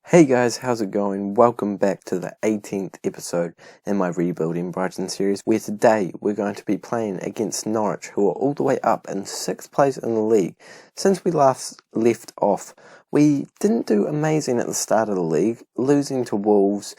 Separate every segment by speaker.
Speaker 1: Hey guys, how's it going? Welcome back to the 18th episode in my Rebuilding Brighton series, where today we're going to be playing against Norwich, who are all the way up in 6th place in the league. Since we last left off, we didn't do amazing at the start of the league, losing to Wolves,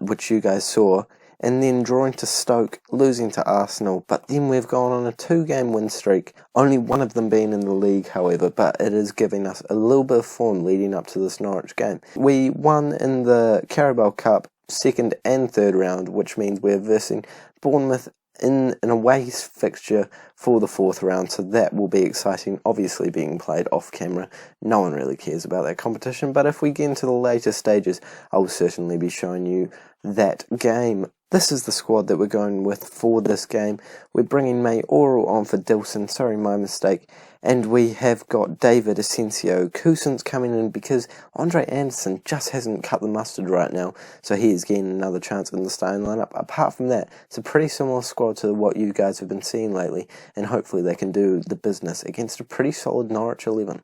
Speaker 1: which you guys saw, and then drawing to Stoke, losing to Arsenal, but then we've gone on a 2-game win streak, only one of them being in the league, however, but it is giving us a little bit of form leading up to this Norwich game. We won in the Carabao Cup, 2nd and 3rd round, which means we're versing Bournemouth in an away fixture for the 4th round, so that will be exciting, obviously being played off camera. No one really cares about that competition, but if we get into the later stages, I will certainly be showing you that game. This is the squad that we're going with for this game. We're bringing Mayoral on for Dilson, sorry, my mistake, and we have got David Asensio. Cousins coming in because Andre Anderson just hasn't cut the mustard right now, so he is getting another chance in the starting lineup. Apart from that, it's a pretty similar squad to what you guys have been seeing lately, and hopefully they can do the business against a pretty solid Norwich 11.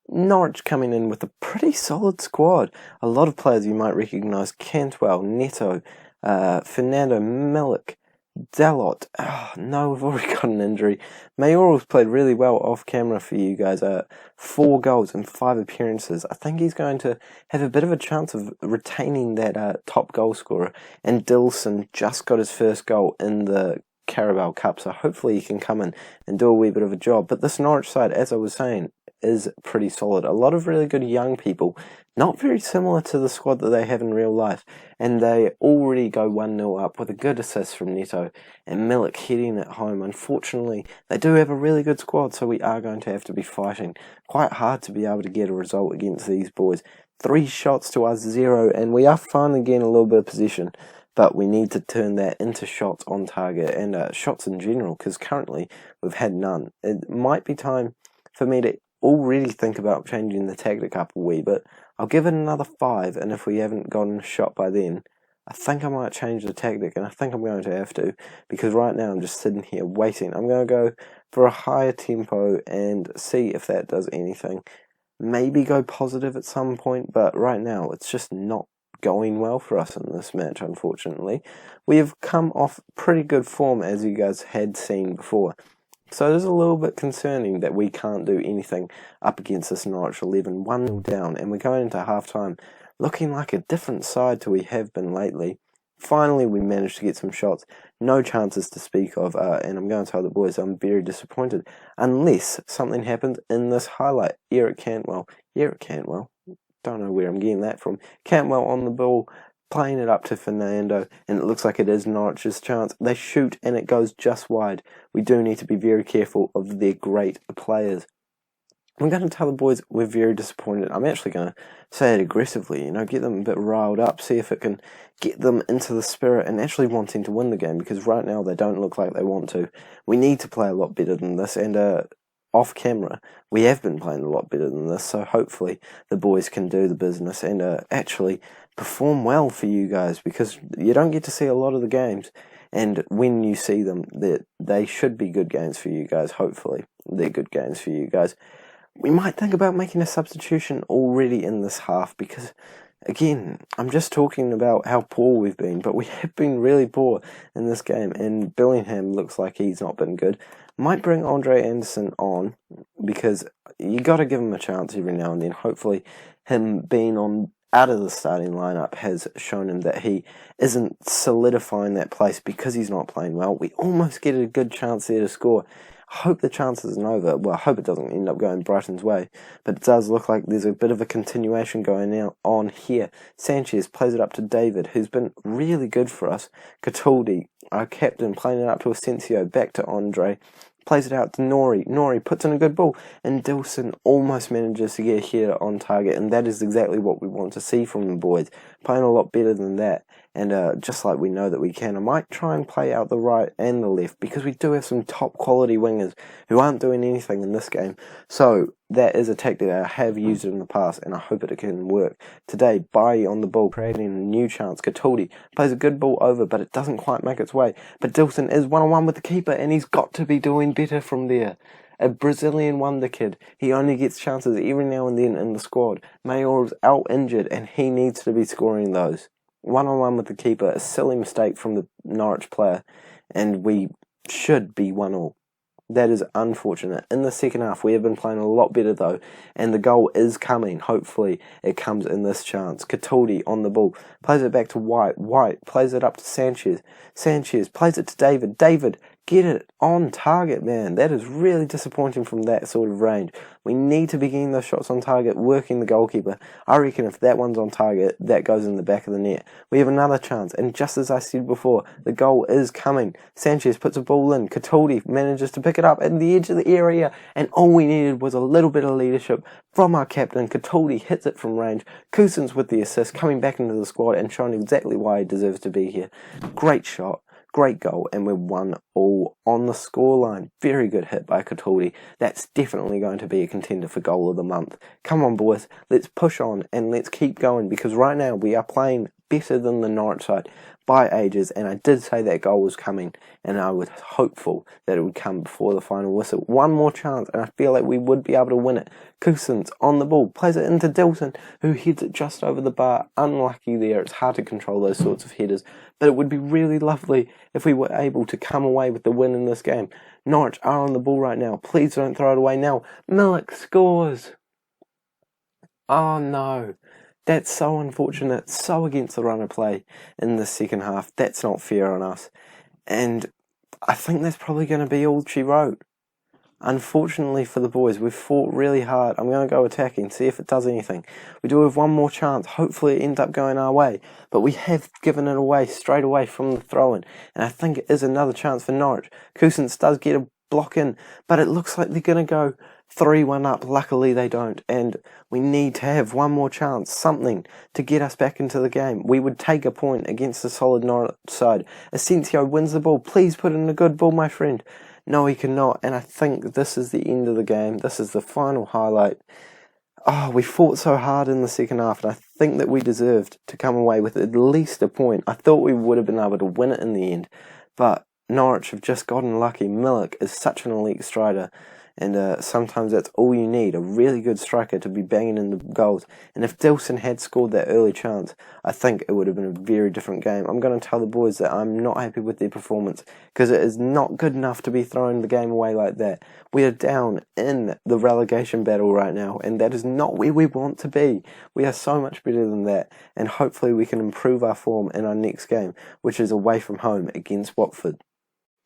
Speaker 1: Norwich coming in with a pretty solid squad. A lot of players you might recognise: Cantwell, Neto, Fernando, Milik, Dalot. Oh, no, we've already got an injury. Mayoral's played really well off camera for you guys. 4 goals and 5 appearances. I think he's going to have a bit of a chance of retaining that top goal scorer. And Dilson just got his first goal in the Carabao Cup, so hopefully he can come in and do a wee bit of a job. But this Norwich side, as I was saying, is pretty solid. A lot of really good young people, not very similar to the squad that they have in real life, and they already go 1-0 up with a good assist from Neto and Milik heading it home. Unfortunately, they do have a really good squad, so we are going to have to be fighting quite hard to be able to get a result against these boys. 3 shots to our 0, and we are finally getting a little bit of possession, but we need to turn that into shots on target and shots in general, because currently we've had none. It might be time for me to already think about changing the tactic up a wee bit. I'll give it another 5, and if we haven't gotten a shot by then, I think I might change the tactic, and I think I'm going to have to, because right now I'm just sitting here waiting. I'm going to go for a higher tempo and see if that does anything. Maybe go positive at some point, but right now it's just not going well for us in this match, unfortunately. We have come off pretty good form, as you guys had seen before. So it is a little bit concerning that we can't do anything up against this Norwich 11, 1-0 down, and we're going into half-time looking like a different side to we have been lately. Finally, we managed to get some shots, no chances to speak of, and I'm going to tell the boys I'm very disappointed, unless something happens in this highlight. Eric Cantwell, don't know where I'm getting that from. Cantwell on the ball, playing it up to Fernando, and it looks like it is Norwich's chance. They shoot and it goes just wide. We do need to be very careful of their great players. I'm going to tell the boys we're very disappointed. I'm actually going to say it aggressively, get them a bit riled up, see if it can get them into the spirit and actually wanting to win the game, because right now they don't look like they want to. We need to play a lot better than this, and off camera, we have been playing a lot better than this, so hopefully the boys can do the business and actually perform well for you guys, because you don't get to see a lot of the games, and when you see them, they should be good games for you guys. Hopefully they're good games for you guys. We might think about making a substitution already in this half, because again, I'm just talking about how poor we've been, but we have been really poor in this game, and Bellingham looks like he's not been good. Might bring Andre Anderson on, because you got to give him a chance every now and then. Hopefully him being on out of the starting lineup has shown him that he isn't solidifying that place because he's not playing well. We almost get a good chance there to score. I hope the chance isn't over. Well, I hope it doesn't end up going Brighton's way, but it does look like there's a bit of a continuation going on here. Sanchez plays it up to David, who's been really good for us. Cataldi, our captain, playing it up to Asensio, back to Andre. Plays it out to Nori. Nori puts in a good ball, and Dilson almost manages to get a header on target, and that is exactly what we want to see from the boys. Playing a lot better than that, and just like we know that we can. I might try and play out the right and the left, because we do have some top quality wingers who aren't doing anything in this game. So that is a tactic that I have used in the past, and I hope it can work. Today, Bailly on the ball, creating a new chance. Cataldi plays a good ball over, but it doesn't quite make its way. But Dilson is 1-on-1 with the keeper, and he's got to be doing better from there. a Brazilian wonder kid. He only gets chances every now and then in the squad. Mayor's out injured and he needs to be scoring those. 1-on-1 with the keeper, a silly mistake from the Norwich player, and we should be 1-1. That is unfortunate. In the second half, we have been playing a lot better though, and the goal is coming. Hopefully, it comes in this chance. Cataldi on the ball, plays it back to White. White plays it up to Sanchez. Sanchez plays it to David. David, get it on target, man. That is really disappointing from that sort of range. We need to be getting those shots on target, working the goalkeeper. I reckon if that one's on target, that goes in the back of the net. We have another chance, and just as I said before, the goal is coming. Sanchez puts a ball in. Cataldi manages to pick it up at the edge of the area, and all we needed was a little bit of leadership from our captain. Cataldi hits it from range. Cousins with the assist, coming back into the squad and showing exactly why he deserves to be here. Great shot. Great goal, and we're 1-1 on the scoreline. Very good hit by Cataldi. That's definitely going to be a contender for goal of the month. Come on, boys, let's push on and let's keep going, because right now we are playing better than the Norwich side by ages, and I did say that goal was coming, and I was hopeful that it would come before the final whistle. One more chance, and I feel like we would be able to win it. Cousins on the ball, plays it into Dilson, who heads it just over the bar. Unlucky there. It's hard to control those sorts of headers, but it would be really lovely if we were able to come away with the win in this game. Norwich are on the ball right now. Please don't throw it away now. Milik scores. Oh no. That's so unfortunate, so against the run of play in the second half. That's not fair on us. And I think that's probably going to be all she wrote. Unfortunately for the boys, we've fought really hard. I'm going to go attacking, see if it does anything. We do have one more chance. Hopefully it ends up going our way. But we have given it away straight away from the throw-in. And I think it is another chance for Norwich. Cousins does get a block in, but it looks like they're going to go 3-1 up. Luckily they don't, and we need to have one more chance, something to get us back into the game. We would take a point against the solid Norwich side. Asensio wins the ball. Please put in a good ball, my friend. No, he cannot, and I think this is the end of the game. This is the final highlight. Oh, we fought so hard in the second half, and I think that we deserved to come away with at least a point. I thought we would have been able to win it in the end, but Norwich have just gotten lucky. Milik is such an elite striker, and sometimes that's all you need, a really good striker to be banging in the goals. And if Dilson had scored that early chance, I think it would have been a very different game. I'm going to tell the boys that I'm not happy with their performance, because it is not good enough to be throwing the game away like that. We are down in the relegation battle right now, and that is not where we want to be. We are so much better than that, and hopefully we can improve our form in our next game, which is away from home against Watford.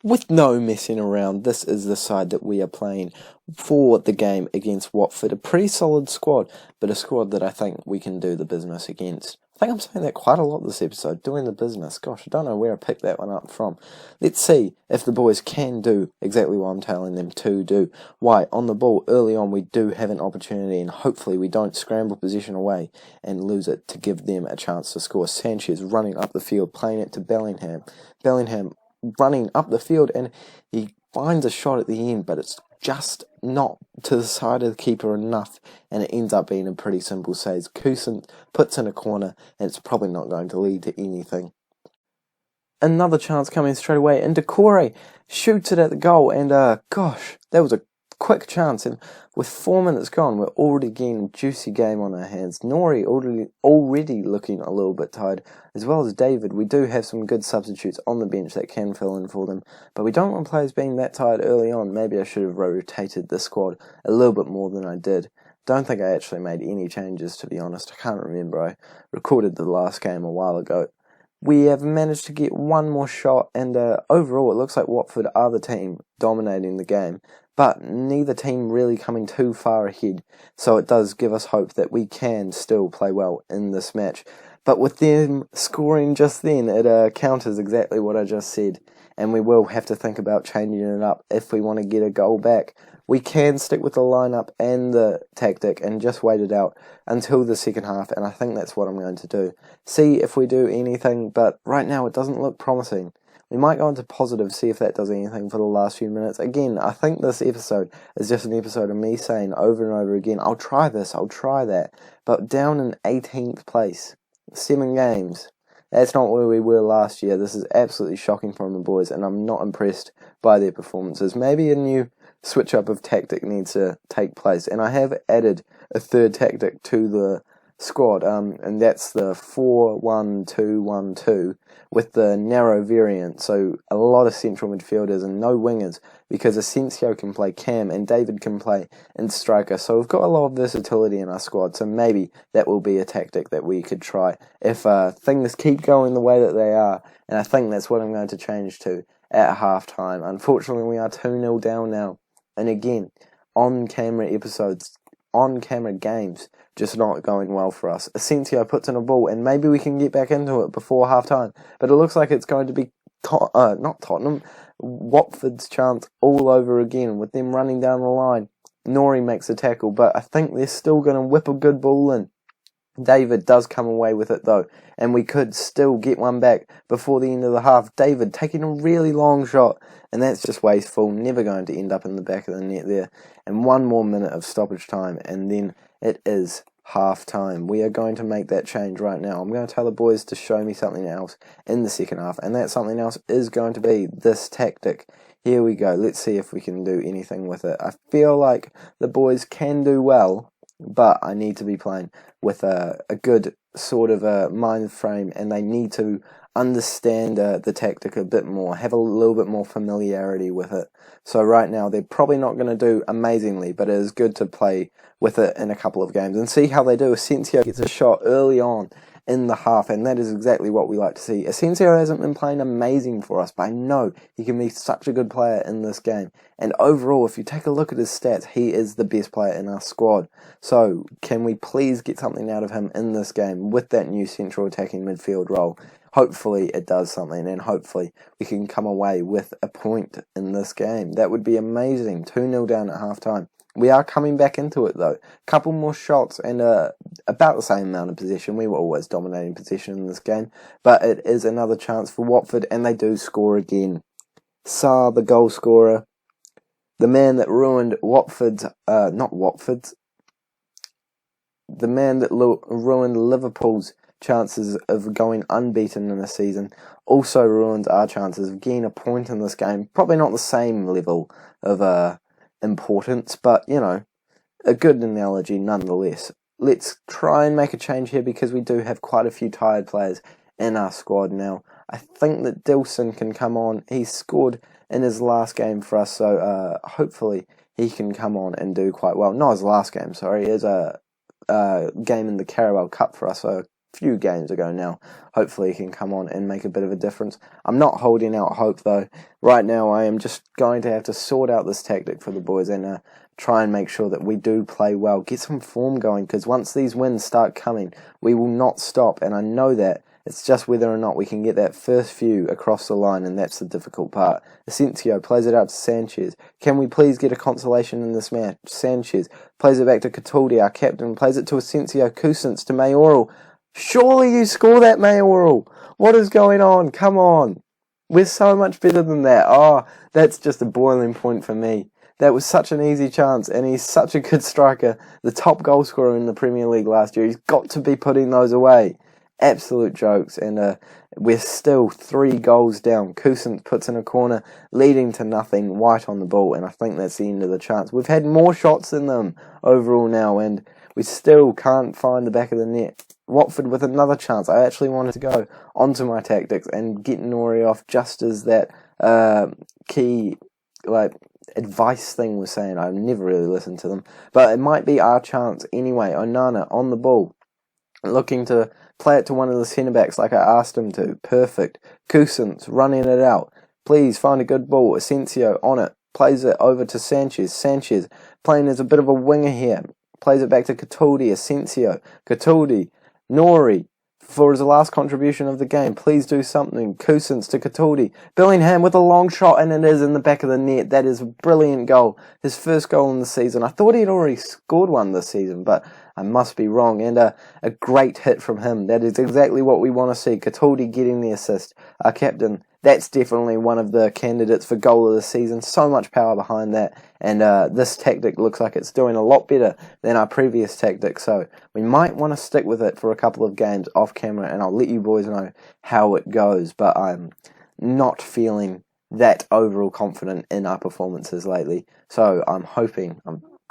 Speaker 1: With no messing around, this is the side that we are playing for the game against Watford. A pretty solid squad, but a squad that I think we can do the business against. I think I'm saying that quite a lot this episode, doing the business. Gosh, I don't know where I picked that one up from. Let's see if the boys can do exactly what I'm telling them to do. Why, on the ball early on, we do have an opportunity, and hopefully we don't scramble possession away and lose it to give them a chance to score. Sanchez running up the field, playing it to Bellingham. Bellingham running up the field, and he finds a shot at the end, but it's just not to the side of the keeper enough, and it ends up being a pretty simple save. Cousins puts in a corner, and it's probably not going to lead to anything. Another chance coming straight away, and Decore shoots it at the goal, and gosh, that was a quick chance, and with 4 minutes gone, we're already getting a juicy game on our hands. Nori already looking a little bit tired, as well as David. We do have some good substitutes on the bench that can fill in for them, but we don't want players being that tired early on. Maybe I should have rotated the squad a little bit more than I did. Don't think I actually made any changes, to be honest. I can't remember. I recorded the last game a while ago. We have managed to get one more shot, and overall it looks like Watford are the team dominating the game, but neither team really coming too far ahead, so it does give us hope that we can still play well in this match. But with them scoring just then, it counters exactly what I just said, and we will have to think about changing it up if we want to get a goal back. We can stick with the lineup and the tactic and just wait it out until the second half, and I think that's what I'm going to do. See if we do anything, but right now it doesn't look promising. We might go into positive, see if that does anything for the last few minutes. Again, I think this episode is just an episode of me saying over and over again, I'll try this, I'll try that. But down in 18th place, 7 games. That's not where we were last year. This is absolutely shocking from the boys, and I'm not impressed by their performances. Maybe a new switch up of tactic needs to take place. And I have added a third tactic to the squad, and that's the 4-1-2-1-2 with the narrow variant, so a lot of central midfielders and no wingers, because Asensio can play cam and David can play in striker, so we've got a lot of versatility in our squad, so maybe that will be a tactic that we could try if things keep going the way that they are, and I think that's what I'm going to change to at half time. Unfortunately, we are 2-0 down now, and again, on-camera games just not going well for us. Asensio puts in a ball and maybe we can get back into it before half time, but it looks like it's going to be not Tottenham, Watford's chance all over again with them running down the line. Nori makes a tackle, but I think they're still going to whip a good ball in. David does come away with it though, and we could still get one back before the end of the half. David taking a really long shot, and that's just wasteful, never going to end up in the back of the net there. And one more minute of stoppage time, and then it is half time. We are going to make that change right now. I'm going to tell the boys to show me something else in the second half, and that something else is going to be this tactic. Here we go. Let's see if we can do anything with it. I feel like the boys can do well, but I need to be playing with a good sort of a mind frame, and they need to understand the tactic a bit more, have a little bit more familiarity with it. So right now they're probably not going to do amazingly, but it is good to play with it in a couple of games and see how they do. Asensio gets a shot early on in the half, and that is exactly what we like to see. Asensio hasn't been playing amazing for us, but I know he can be such a good player in this game. And overall, if you take a look at his stats, he is the best player in our squad. So can we please get something out of him in this game with that new central attacking midfield role? Hopefully it does something, and hopefully we can come away with a point in this game. That would be amazing. 2-0 down at half time. We are coming back into it though. Couple more shots and about the same amount of possession. We were always dominating possession in this game, but it is another chance for Watford, and they do score again. Sarr, the goal scorer, the man that ruined the man that ruined Liverpool's chances of going unbeaten in the season, also ruins our chances of getting a point in this game. Probably not the same level of importance, but you know, a good analogy nonetheless. Let's try and make a change here because we do have quite a few tired players in our squad now. I think that Dilson can come on. He scored in his last game for us, so hopefully he can come on and do quite well. Not his last game, sorry. His game in the Carabao Cup for us, so a few games ago now. Hopefully he can come on and make a bit of a difference. I'm not holding out hope though. Right now I am just going to have to sort out this tactic for the boys and try and make sure that we do play well. Get some form going, because once these wins start coming, we will not stop, and I know that. It's just whether or not we can get that first few across the line, and that's the difficult part. Asensio plays it out to Sanchez. Can we please get a consolation in this match? Sanchez plays it back to Cataldi, our captain, plays it to Asensio, Cousins to Mayoral. Surely you score that, Mayoral. What is going on? Come on. We're so much better than that. Oh, that's just a boiling point for me. That was such an easy chance, and he's such a good striker. The top goal scorer in the Premier League last year. He's got to be putting those away. Absolute jokes, and we're still 3 goals down. Cousins puts in a corner, leading to nothing. White on the ball, and I think that's the end of the chance. We've had more shots than them overall now, and we still can't find the back of the net. Watford with another chance. I actually wanted to go onto my tactics and get Nori off just as that key advice thing was saying. I've never really listened to them, but it might be our chance anyway. Onana on the ball, looking to play it to one of the centre backs like I asked him to. Perfect. Cousins running it out. Please find a good ball. Asensio on it. Plays it over to Sanchez. Sanchez playing as a bit of a winger here. Plays it back to Cataldi. Asensio. Cataldi. Nori for his last contribution of the game. Please do something. Cousins to Cataldi. Bellingham with a long shot, and it is in the back of the net. That is a brilliant goal. His first goal in the season. I thought he'd already scored one this season, but I must be wrong. And a great hit from him. That is exactly what we want to see. Cataldi getting the assist. Our captain. That's definitely one of the candidates for goal of the season. So much power behind that. And this tactic looks like it's doing a lot better than our previous tactic. So we might want to stick with it for a couple of games off camera, and I'll let you boys know how it goes. But I'm not feeling that overall confident in our performances lately. So I'm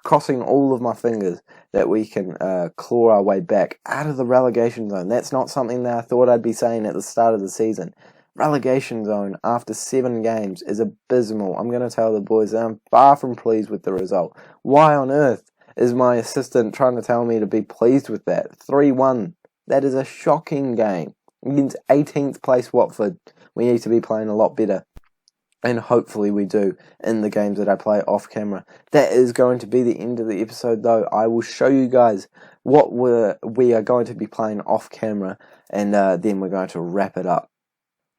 Speaker 1: crossing all of my fingers that we can claw our way back out of the relegation zone. That's not something that I thought I'd be saying at the start of the season. Relegation zone after 7 games is abysmal. I'm going to tell the boys that I'm far from pleased with the result. Why on earth is my assistant trying to tell me to be pleased with that? 3-1. That is a shocking game. Against 18th place Watford, we need to be playing a lot better. And hopefully we do in the games that I play off camera. That is going to be the end of the episode though. I will show you guys what we are going to be playing off camera, and then we're going to wrap it up.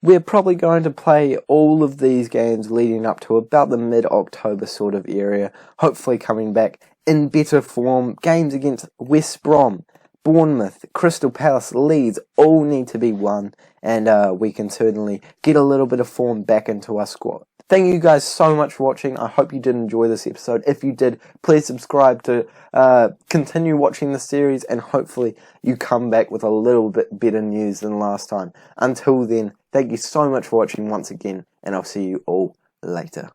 Speaker 1: We're probably going to play all of these games leading up to about the mid-October sort of area, hopefully coming back in better form. Games against West Brom, Bournemouth, Crystal Palace, Leeds all need to be won, and we can certainly get a little bit of form back into our squad. Thank you guys so much for watching. I hope you did enjoy this episode. If you did, please subscribe to continue watching the series, and hopefully you come back with a little bit better news than last time. Until then, thank you so much for watching once again, and I'll see you all later.